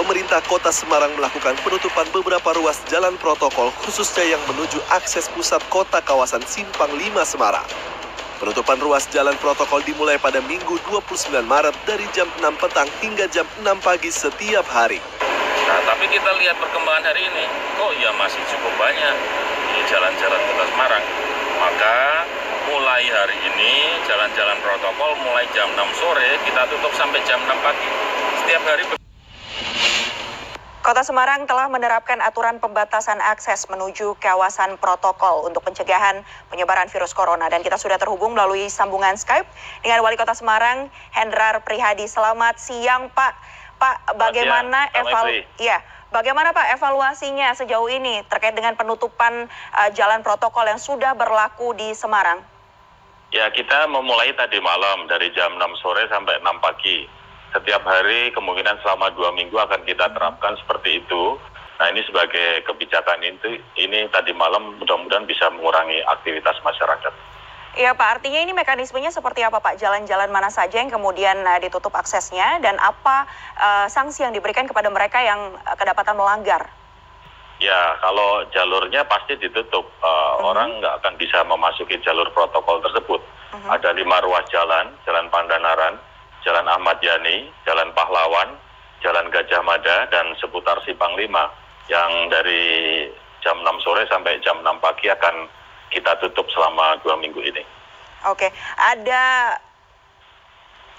Pemerintah Kota Semarang melakukan penutupan beberapa ruas jalan protokol khususnya yang menuju akses pusat kota kawasan Simpang 5 Semarang. Penutupan ruas jalan protokol dimulai pada Minggu 29 Maret dari jam 6 petang hingga jam 6 pagi setiap hari. Nah, tapi kita lihat perkembangan hari ini, kok ya masih cukup banyak di jalan-jalan Kota Semarang. Maka mulai hari ini jalan-jalan protokol mulai jam 6 sore kita tutup sampai jam 6 pagi. Setiap hari. Kota Semarang telah menerapkan aturan pembatasan akses menuju kawasan protokol untuk pencegahan penyebaran virus corona. Dan kita sudah terhubung melalui sambungan Skype dengan Wali Kota Semarang, Hendrar Prihadi. Selamat siang, Pak. Pak, bagaimana bagaimana Pak evaluasinya sejauh ini terkait dengan penutupan jalan protokol yang sudah berlaku di Semarang? Ya, kita memulai tadi malam dari jam 6 sore sampai 6 pagi. Setiap hari kemungkinan selama 2 minggu akan kita terapkan seperti itu. Nah, ini sebagai kebijakan ini tadi malam mudah-mudahan bisa mengurangi aktivitas masyarakat. Iya Pak, artinya ini mekanismenya seperti apa Pak? Jalan-jalan mana saja yang kemudian ditutup aksesnya dan apa sanksi yang diberikan kepada mereka yang kedapatan melanggar? Ya, kalau jalurnya pasti ditutup. Orang nggak akan bisa memasuki jalur protokol tersebut. Ada 5 ruas jalan, Jalan Pandanaran, Jalan Ahmad Yani, Jalan Pahlawan, Jalan Gajah Mada, dan seputar Simpang 5 yang dari jam 6 sore sampai jam 6 pagi akan kita tutup selama 2 minggu ini. Oke, ada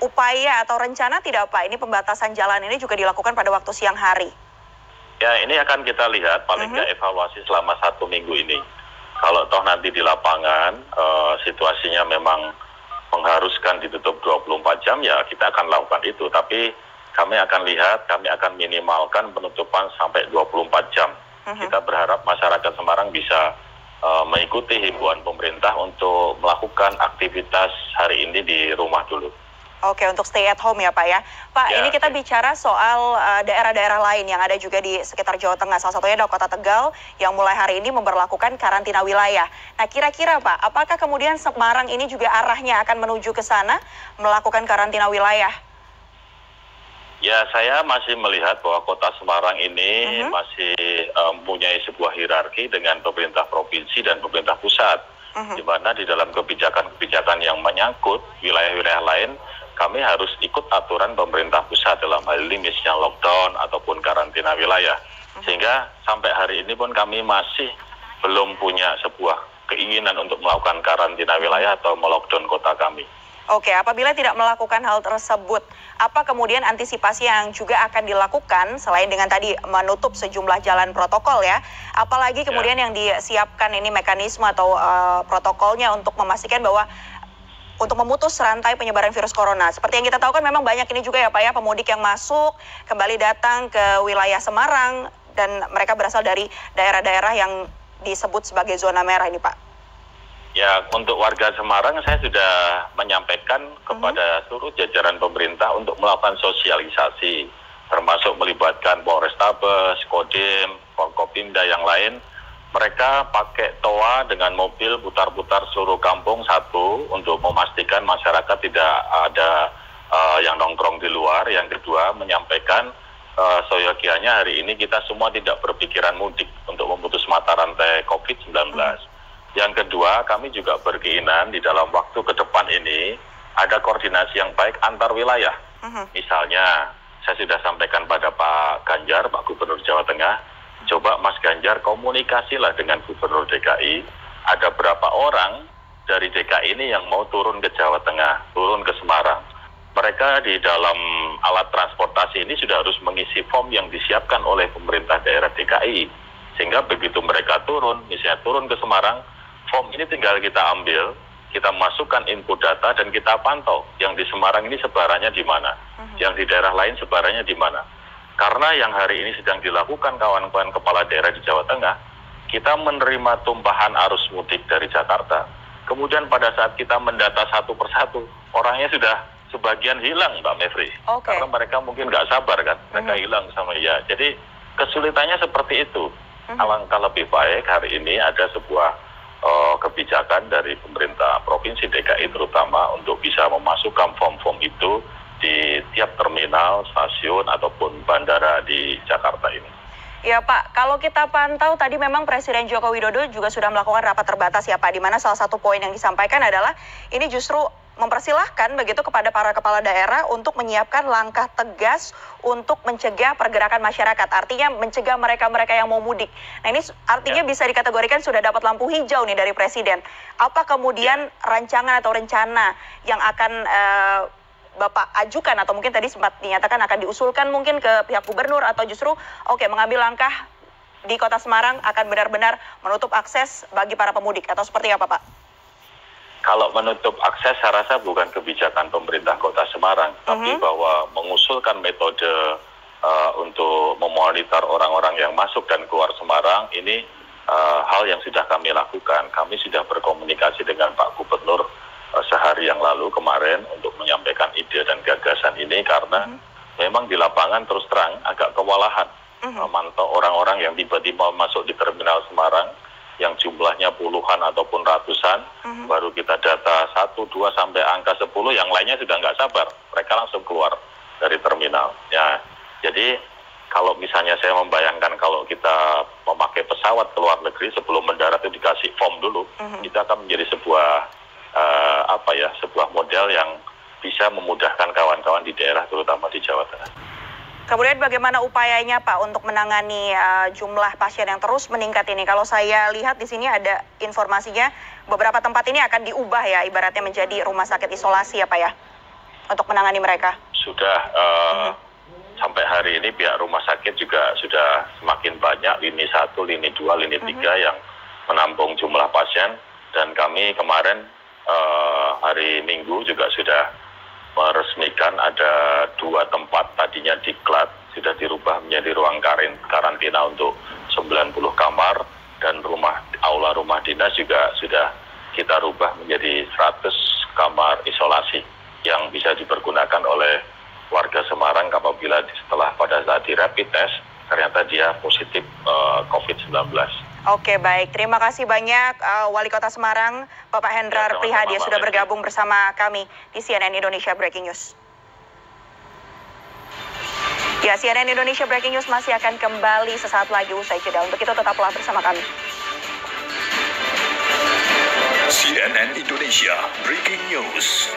upaya atau rencana tidak Pak? Ini pembatasan jalan ini juga dilakukan pada waktu siang hari. Ya, ini akan kita lihat paling nggak evaluasi selama 1 minggu ini. Kalau toh nanti di lapangan situasinya memang mengharuskan ditutup 24 jam, ya kita akan lakukan itu. Tapi kami akan lihat, kami akan minimalkan penutupan sampai 24 jam. Kita berharap masyarakat Semarang bisa mengikuti himbauan pemerintah untuk melakukan aktivitas hari ini di rumah dulu. Oke, untuk stay at home ya Pak ya. Pak, ini kita bicara soal daerah-daerah lain yang ada juga di sekitar Jawa Tengah. Salah satunya adalah Kota Tegal yang mulai hari ini memberlakukan karantina wilayah. Nah, kira-kira Pak, apakah kemudian Semarang ini juga arahnya akan menuju ke sana melakukan karantina wilayah? Ya, saya masih melihat bahwa Kota Semarang ini masih mempunyai sebuah hierarki dengan pemerintah provinsi dan pemerintah pusat. Di mana di dalam kebijakan-kebijakan yang menyangkut wilayah-wilayah lain, kami harus ikut aturan pemerintah pusat dalam hal ini misalnya lockdown ataupun karantina wilayah. Sehingga sampai hari ini pun kami masih belum punya sebuah keinginan untuk melakukan karantina wilayah atau melockdown kota kami. Oke, apabila tidak melakukan hal tersebut, apa kemudian antisipasi yang juga akan dilakukan selain dengan tadi menutup sejumlah jalan protokol ya? Apalagi kemudian yang disiapkan ini mekanisme atau protokolnya untuk memastikan bahwa untuk memutus rantai penyebaran virus corona. Seperti yang kita tahu kan memang banyak ini juga ya Pak ya, pemudik yang masuk, kembali datang ke wilayah Semarang, dan mereka berasal dari daerah-daerah yang disebut sebagai zona merah ini Pak. Ya, untuk warga Semarang saya sudah menyampaikan kepada seluruh jajaran pemerintah untuk melakukan sosialisasi, termasuk melibatkan Polrestabes, Kodim, Forkopimda yang lain. Mereka pakai toa dengan mobil putar-putar seluruh kampung satu untuk memastikan masyarakat tidak ada yang nongkrong di luar. Yang kedua, menyampaikan seyogianya hari ini kita semua tidak berpikiran mudik untuk memutus mata rantai COVID-19. Yang kedua, kami juga berkeinginan di dalam waktu ke depan ini ada koordinasi yang baik antar wilayah. Misalnya, saya sudah sampaikan pada Pak Ganjar, Pak Gubernur Jawa Tengah, coba Mas Ganjar komunikasilah dengan Gubernur DKI, ada berapa orang dari DKI ini yang mau turun ke Jawa Tengah, turun ke Semarang. Mereka di dalam alat transportasi ini sudah harus mengisi form yang disiapkan oleh pemerintah daerah DKI. Sehingga begitu mereka turun, misalnya turun ke Semarang, form ini tinggal kita ambil, kita masukkan input data dan kita pantau yang di Semarang ini sebarannya di mana, yang di daerah lain sebarannya di mana. Karena yang hari ini sedang dilakukan kawan-kawan kepala daerah di Jawa Tengah, kita menerima tumpahan arus mudik dari Jakarta. Kemudian pada saat kita mendata satu persatu, orangnya sudah sebagian hilang Mbak Mevri. Karena mereka mungkin nggak sabar kan, mereka hilang sama ya. Jadi kesulitannya seperti itu. Alangkah lebih baik hari ini ada sebuah kebijakan dari pemerintah Provinsi DKI terutama untuk bisa memasukkan form-form itu di tiap terminal, stasiun, ataupun bandara di Ya Pak, kalau kita pantau tadi memang Presiden Joko Widodo juga sudah melakukan rapat terbatas ya Pak, di mana salah satu poin yang disampaikan adalah ini justru mempersilahkan begitu kepada para kepala daerah untuk menyiapkan langkah tegas untuk mencegah pergerakan masyarakat, artinya mencegah mereka-mereka yang mau mudik. Nah ini artinya bisa dikategorikan sudah dapat lampu hijau nih dari Presiden. Apa kemudian rancangan atau rencana yang akan Bapak ajukan atau mungkin tadi sempat dinyatakan akan diusulkan mungkin ke pihak gubernur atau justru mengambil langkah di Kota Semarang akan benar-benar menutup akses bagi para pemudik atau seperti apa Pak? Kalau menutup akses saya rasa bukan kebijakan pemerintah Kota Semarang, tapi bahwa mengusulkan metode untuk memonitor orang-orang yang masuk dan keluar Semarang ini hal yang sudah kami lakukan. Kami sudah berkomunikasi dengan Pak Gubernur sehari yang lalu kemarin untuk menyampaikan ide dan gagasan ini karena memang di lapangan terus terang agak kewalahan memantau orang-orang yang tiba-tiba masuk di terminal Semarang yang jumlahnya puluhan ataupun ratusan, baru kita data 1, 2 sampai angka 10, yang lainnya sudah nggak sabar, mereka langsung keluar dari terminal. Ya, jadi kalau misalnya saya membayangkan kalau kita memakai pesawat ke luar negeri sebelum mendarat itu dikasih form dulu, itu akan menjadi sebuah sebuah model yang bisa memudahkan kawan-kawan di daerah terutama di Jawa Tengah. Kemudian bagaimana upayanya Pak untuk menangani jumlah pasien yang terus meningkat ini? Kalau saya lihat di sini ada informasinya beberapa tempat ini akan diubah ya, ibaratnya menjadi rumah sakit isolasi ya Pak ya, untuk menangani mereka. Sudah sampai hari ini pihak rumah sakit juga sudah semakin banyak lini 1, lini 2, lini 3 yang menampung jumlah pasien, dan kami kemarin hari Minggu juga sudah meresmikan ada 2 tempat tadinya diklat sudah dirubah menjadi ruang karantina untuk 90 kamar, dan aula rumah dinas juga sudah kita rubah menjadi 100 kamar isolasi yang bisa dipergunakan oleh warga Semarang apabila setelah pada saat di rapid test ternyata dia positif COVID-19. Oke, baik. Terima kasih banyak Wali Kota Semarang, Bapak Hendrar Prihadi, sudah bergabung bersama kami di CNN Indonesia Breaking News. Ya, CNN Indonesia Breaking News masih akan kembali sesaat lagi usai jeda. Untuk itu tetaplah bersama kami. CNN Indonesia Breaking News.